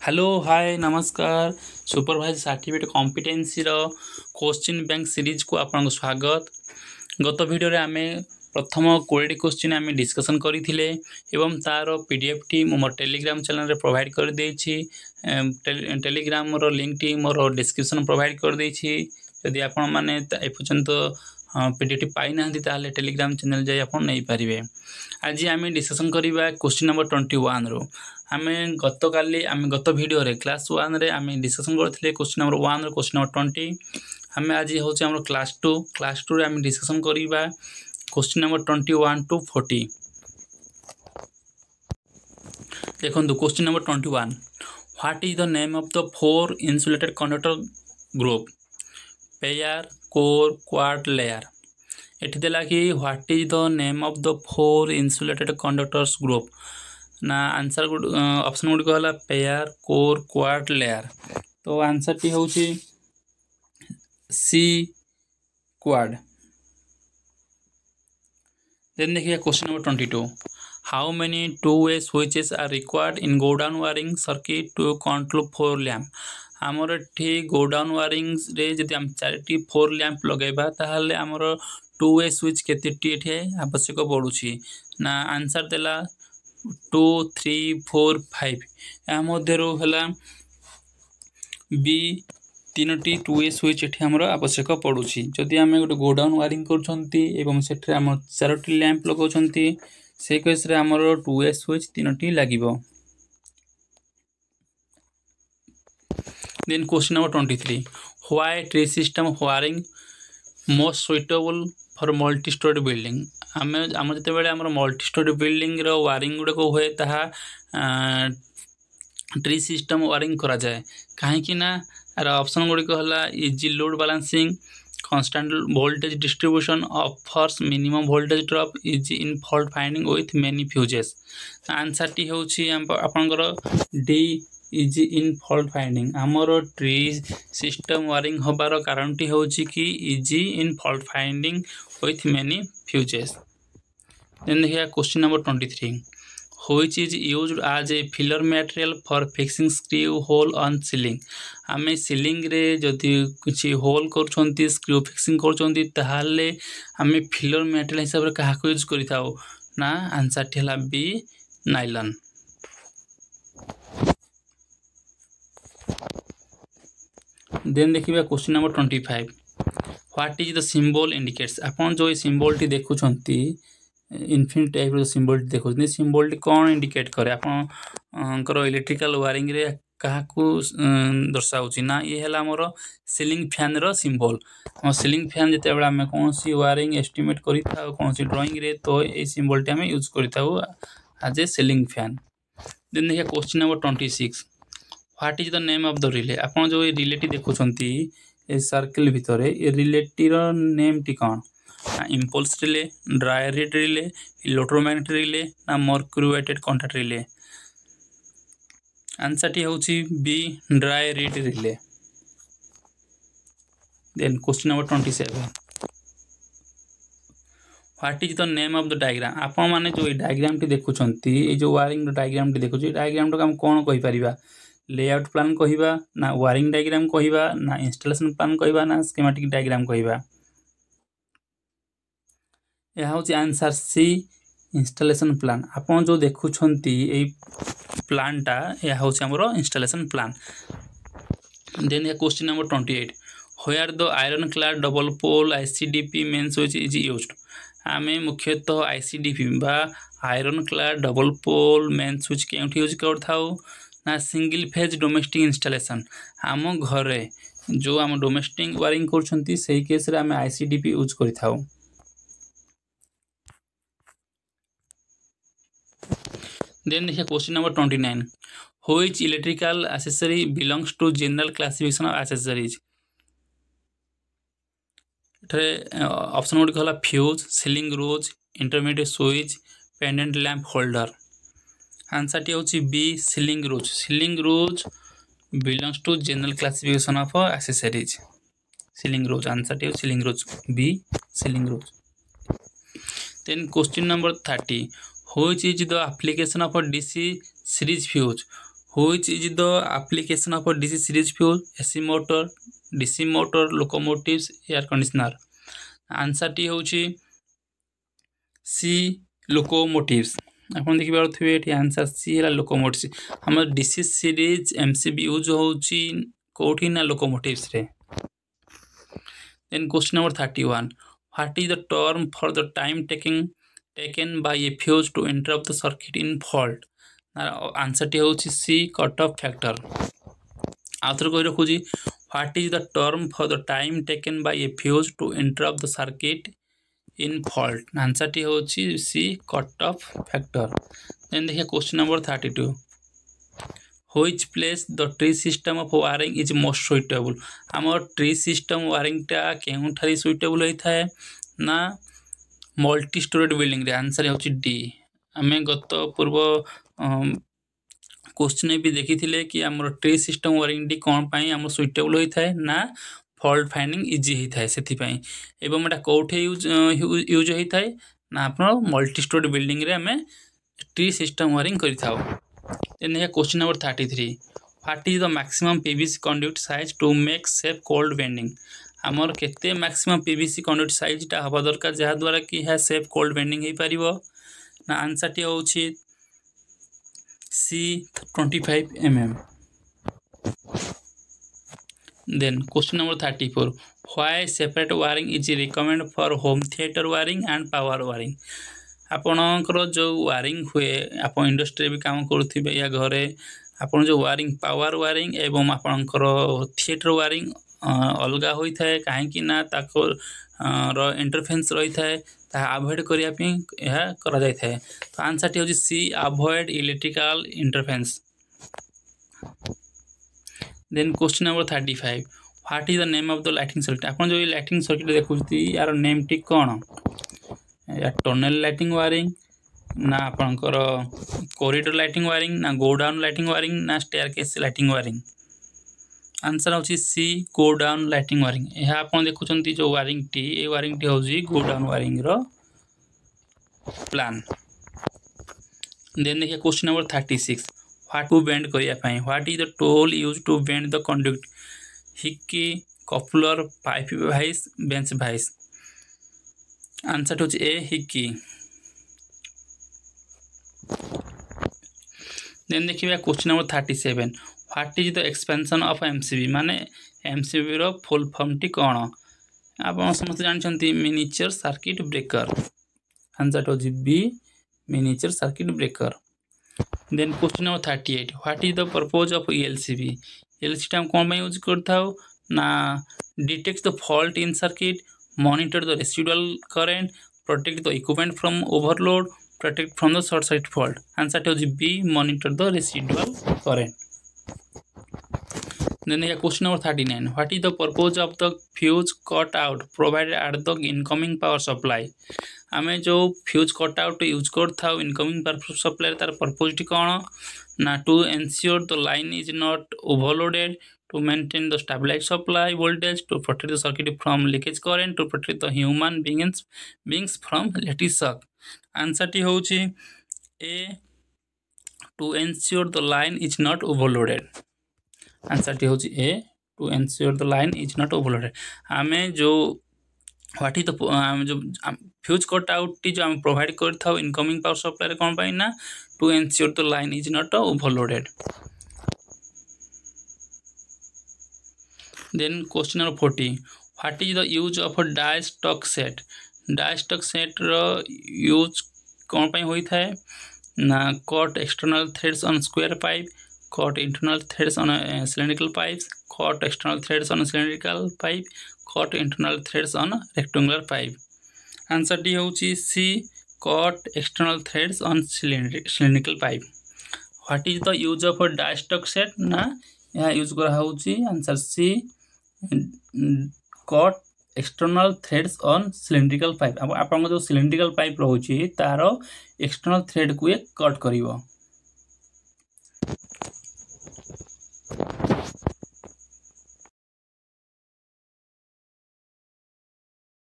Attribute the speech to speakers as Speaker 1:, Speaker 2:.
Speaker 1: Hello hi नमस्कार supervise certificate competency रो question bank series को आपन स्वागत। गत वीडियो रे आमे प्रथम 20 क्वेश्चन आमे डिस्कशन करथिले एवं तार पीडीएफ टी मोर टेलीग्राम चैनल रे प्रोवाइड कर देछि। टेलीग्राम रो लिंक टी मोर डिस्क्रिप्शन प्रोवाइड कर देछि। यदि आपन माने ए पर्यंत पीडीएफ पाई ना ताले टेलीग्राम चैनल जाय आपन नै परिबे। आज आमे डिस्कशन करिबा क्वेश्चन नंबर 21 रो आमे गत वीडियो रे क्लास 1 रे आमे डिस्कशन करथिले क्वेश्चन नंबर 1 रो क्वेश्चन नंबर 20। हमें आज होचे हमर क्लास 2 रे आमे डिस्कशन करिबा क्वेश्चन नंबर 21 टू 40। देखंतु question number 21, what is the name of the four insulated conductor group pair core quad layer. एठी देला कि what is the name of the four insulated conductors group ना answer option गुड कहला pair core quad layer. तो answer टी होची C quad. Then देखिए question number 22, how many two-way switches are required in go down wiring circuit to control 4 lamp. आमर ठी गो down wiring रे जदि हम 4टी 4 लैंप लगेबा ताहले आमर टू-वे स्विच केतेटी एठी आवश्यक पडुची ना आंसर देला 2 3 4 5। या मध्यरो हला बी तीनोटी टू-वे स्विच एठी हमर आवश्यक पडुची। जदि आमे गोटे गो डाउन वायरिंग करछंती एवं सेठरे हम 4टी लैंप लगौछंती से केस रे हमर टू-वे स्विच तीनोटी लागिबो। Then question number 23, why tree system wiring most suitable for multi storey building. आम जते बेले हमर मल्टी स्टोरी बिल्डिंग रो वायरिंग गुडे को होए ताहा ट्री सिस्टम वायरिंग करा जाए काहे कि ना आर ऑप्शन गुडी को हला easy load balancing, constant voltage distribution, offers minimum voltage drop, easy in fault finding with many fuses। Answer टी होची आपनकर D easy in fault finding. हमरो ट्री सिस्टम वायरिंग होबार कारण टी होची कि easy in fault finding with many fuses। Then here question number 23, which is used as a filler material for fixing screw hole on ceiling। आमे ceiling रे जदि किछि whole करछंती screw fixing करछंती ताहाले आमे filler material हिसाब रे काहा को यूज करिथाओ ना आंसर ठेला बी नाइलॉन। देन देखिबा question number 25, what is the symbol indicates. आपन जो सिंबल टी देखुछंती इनफिनिट टाइप रो सिंबल टी देखुछंती सिंबल टी कोन इंडिकेट करे आपन कर इलेक्ट्रिकल वायरिंग रे काहा को दर्शाउची ना ये हला हमर सीलिंग फैन रो सिंबल। हम सीलिंग फैन जते बेला हम कोनसी वायरिंग एस्टिमेट करिथा कोनसी ड्राइंग रे तो ए सिंबल टी हम यूज करिथाउ as a ceiling fan. Then देखिए question number 26, what is the name of the relay. आपन जो रिले टी देखुछंती ए सर्कल भितरे ए रिले टी रो नेम टी कोन impulse relay, dry reed relay, electromagnetic relay ना mercury wetted contact relay. Answer टी होची B dry reed relay. Then question number 27, what is the name of the diagram. आपन माने जो डायग्राम टी देखुछंती ए जो वायरिंग डायग्राम टी देखुछी डायग्राम तो हम कोन कहि परिबा लेआउट प्लान कहिबा ना वायरिंग डायग्राम कहिबा ना इंस्टॉलेशन प्लान कहिबा ना स्कीमेटिक डायग्राम कहिबा। यह होची आंसर सी इंस्टॉलेशन प्लान। आपन जो देखुछंती ए प्लान टा यह होची हमरो installation plan. Then question number 28, where the iron clad double pole ICDP main switch is used. आमे मुख्यतः आईसीडीपी बा iron clad double pole main switch केउठी यूज करथाउ ना सिंगल फेज डोमेस्टिक इंस्टॉलेशन। आम घरे जो आम डोमेस्टिक वायरिंग करछंती सेही केस रे आमे आईसीडीपी यूज करिथाउ। Then देखिए question number 29, which electrical accessory belongs to general classification of accessories। Option गुड कहला fuse, ceiling rose, intermediate switch, pendant lamp holder. Answer टी होची B ceiling rose. Ceiling rose belongs to general classification of accessories। Ceiling rose answer टी ceiling rose B ceiling rose. Then question number 30, which is the application of a DC series fuse Which is the application of a DC series fuel, AC motor, DC motor, locomotives, air conditioner? Answer टी होची सी locomotives. आपन देखि पारुथिबे एठी answer C है locomotives. हमर DC series MCB use होची कोठी ना लोकोमोटिव्स रे। Then question number 31. What is the term for the time taken by a fuse to interrupt the circuit in fault? Answer टी होची सी कट ऑफ फैक्टर। आउथर कहि रखुजी what is the term for the time taken by a fuse to interrupt the circuit in fault? Answer टी होची C cut off factor. Then देखिए question number 32. Which place the tree system of wiring is most suitable? आमर tree system wiring टा केउठारी suitable होता है ना multi storeyed building रे? Answer होची डी। आमे गत पूर्व क्वेश्चन भी देखी थिले कि आमर ट्री सिस्टम वायरिंग टी कोन पई आमर सुइटेबल होता है ना फॉल्ट फाइंडिंग इजी होता है सेथि पई। एवं एटा कोठे यूज होता है ना आपन मल्टी स्टोरेड बिल्डिंग रे आमे ट्री सिस्टम वायरिंग करि थाओ। Then here question number 33. What is the maximum PVC conduit size to make safe cold bending? आमर केते मैक्सिमम PVC conduit size टा हवा दरकार जहा द्वारा कि है सेफ कोल्ड बेंडिंग हे परिबो ना? आंसर टी होची सी 25 mm। Then question number 34. Why separate wiring is recommended for home theater wiring and power wiring? आपणकर जो वायरिंग हुए आप इंडस्ट्री भी काम करुथिबे या घरे आपन जो वायरिंग पावर वायरिंग एवं आपणकर थिएटर वायरिंग अलगा होता है कहीं ना ताको इंटरफेरेंस रही है ता अवॉइड करिया पे यह करा जाय है। तो आंसर टी हो C avoid electrical interference. Then question number 35. What is the name of the lighting circuit? आपन जो लाइटिंग सर्किट देखुती यार नेम टी कोन? या टनल लाइटिंग वायरिंग ना आपनकर कॉरिडोर लाइटिंग वायरिंग ना गो डाउन लाइटिंग वायरिंग ना स्टेयरकेस लाइटिंग वायरिंग? आंसर होची C go down lighting wiring. यह आपन देखुचंती जो वायरिंग टी ए वायरिंग टी होची गो डाउन वायरिंग रो प्लान। देन देखिए question number 36. What to bend करिया पई? What is the tool used to bend the conduct? Hickey, coupler, pipe vice, bench vice? Answer होची ए हिक्की। देन देखिए question number 37. What is the expansion of MCB? माने MCB रो full form टी कोन? आपण समस्त जानछंती मिनिएचर सर्किट ब्रेकर। आंसर होची B miniature circuit breaker. Then question number 38. What is the purpose of ELCB? ELCB हम कोन पई यूज करथाउ ना detect the fault in circuit, monitor the residual current, protect the equipment from overload, protect from the short circuit fault? Answer is B, monitor the residual current. Then here question number 39. What is the purpose of the fuse cut out provided at the incoming power supply? आमे जो fuse cut out use करथाउ incoming power supply तार purpose टी कोन ना to ensure the line is not overloaded, to maintain the stabilized supply voltage, to protect the circuit from leakage current, to protect the human beings from electric shock? Answer T होची A, to ensure the line is not overloaded. Answer T होची A, to ensure the line is not overloaded. आमे जो what is the जो fuse cut out टी जो हम provide करथाउ incoming power supply रे कोन पई ना to ensure the line is not overloaded. Then question number 40. What is the use of a die stock set? Die stock set row use कौन पई होता है ना cut external threads on square pipe, cut internal threads on cylindrical pipes, cut external threads on cylindrical pipe, cut internal threads on rectangular pipe? Answer T होची C, cut external threads on cylindrical pipe. What is the use of a die stock set? ना यहाँ use करा होची answer C, cut external threads on cylindrical pipe. अब आपन जो cylindrical pipe रहउची तारो external thread को cut करिवो।